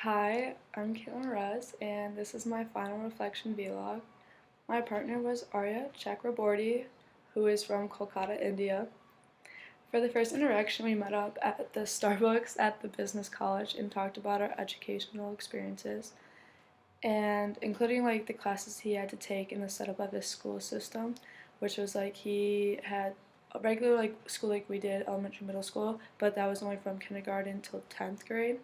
Hi, I'm Caitlin Rez, and this is my final reflection vlog. My partner was Arya Chakraborty, who is from Kolkata, India. For the first interaction, we met up at the Starbucks at the business college and talked about our educational experiences, and including like the classes he had to take in the setup of his school system, which was like he had a regular like school like we did, elementary, middle school, but that was only from kindergarten till 10th grade.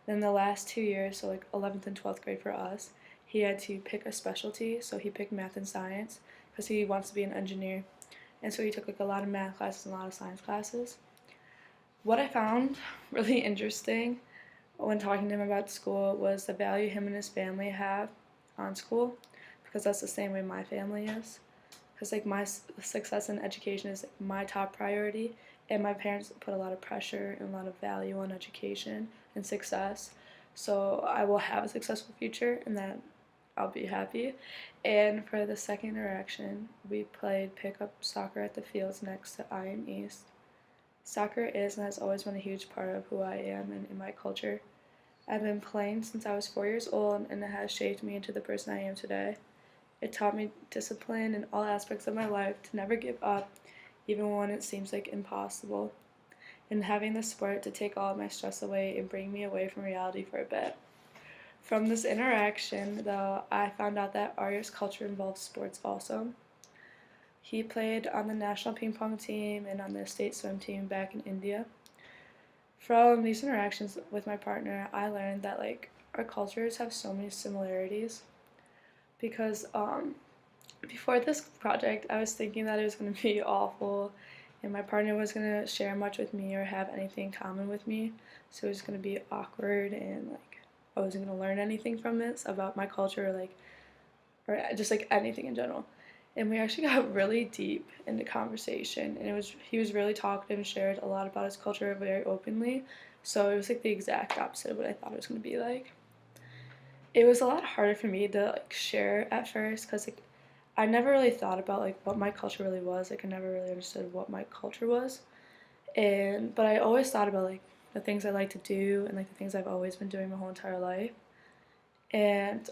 Then the last 2 years, so like 11th and 12th grade for us, he had to pick a specialty. So he picked math and science because he wants to be an engineer. And so he took like a lot of math classes and a lot of science classes. What I found really interesting when talking to him about school was the value him and his family have on school, because that's the same way my family is. Because like my success in education is like my top priority, and my parents put a lot of pressure and a lot of value on education and success, so I will have a successful future and that I'll be happy. And for the second interaction, we played pickup soccer at the fields next to IM East. Soccer is and has always been a huge part of who I am and in my culture. I've been playing since I was 4 years old, and it has shaped me into the person I am today. It taught me discipline in all aspects of my life, to never give up, even when it seems like impossible, and having the sport to take all of my stress away and bring me away from reality for a bit. From this interaction, though, I found out that Arya's culture involves sports also. He played on the national ping pong team and on the state swim team back in India. From these interactions with my partner, I learned that like our cultures have so many similarities, because before this project, I was thinking that it was going to be awful and my partner was going to share much with me or have anything in common with me. So it was going to be awkward, and like I wasn't going to learn anything from this about my culture, or just like anything in general. And we actually got really deep into conversation, and he was really talkative and shared a lot about his culture very openly. So it was like the exact opposite of what I thought it was going to be like. It was a lot harder for me to like share at first, because like I never really thought about like what my culture really was. Like I never really understood what my culture was. But I always thought about like the things I like to do and like the things I've always been doing my whole entire life. And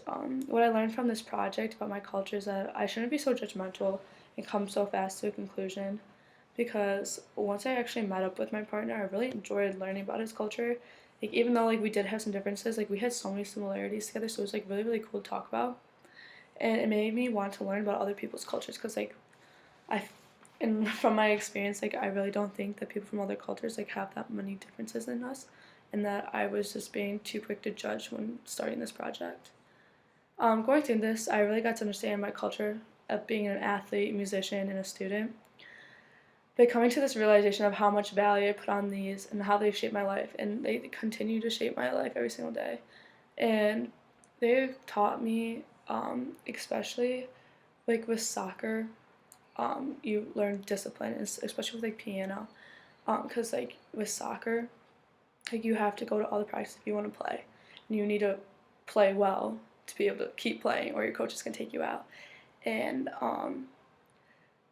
what I learned from this project about my culture is that I shouldn't be so judgmental and come so fast to a conclusion, because once I actually met up with my partner, I really enjoyed learning about his culture. Like even though like we did have some differences, like we had so many similarities together, so it was like really really cool to talk about, and it made me want to learn about other people's cultures, because like I, and from my experience, like I really don't think that people from other cultures like have that many differences in us, and that I was just being too quick to judge when starting this project. Going through this, I really got to understand my culture of being an athlete, musician, and a student. But coming to this realization of how much value I put on these and how they've shaped my life, and they continue to shape my life every single day. And they've taught me, especially like with soccer, you learn discipline, especially with like piano, because like with soccer, like you have to go to all the practice if you want to play, and you need to play well to be able to keep playing, or your coach is gonna take you out. And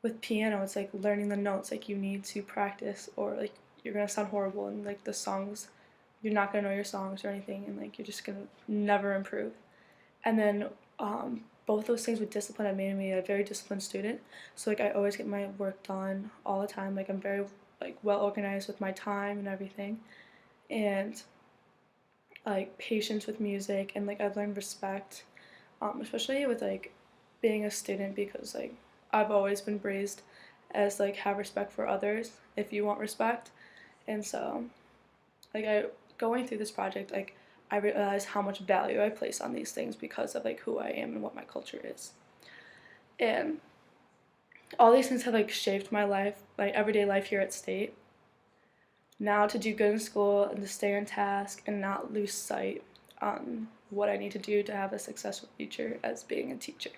with piano, it's like learning the notes. Like you need to practice, or like you're gonna sound horrible, and like the songs, you're not gonna know your songs or anything, and like you're just gonna never improve. And then both those things with discipline have made me a very disciplined student. So like I always get my work done all the time. Like I'm very like well organized with my time and everything, and like patience with music, and like I've learned respect, especially with like being a student, because like I've always been raised as like have respect for others if you want respect. And so like I going through this project, like I realized how much value I place on these things because of like who I am and what my culture is. And all these things have like shaped my life, like everyday life here at state. Now to do good in school and to stay on task and not lose sight on what I need to do to have a successful future as being a teacher.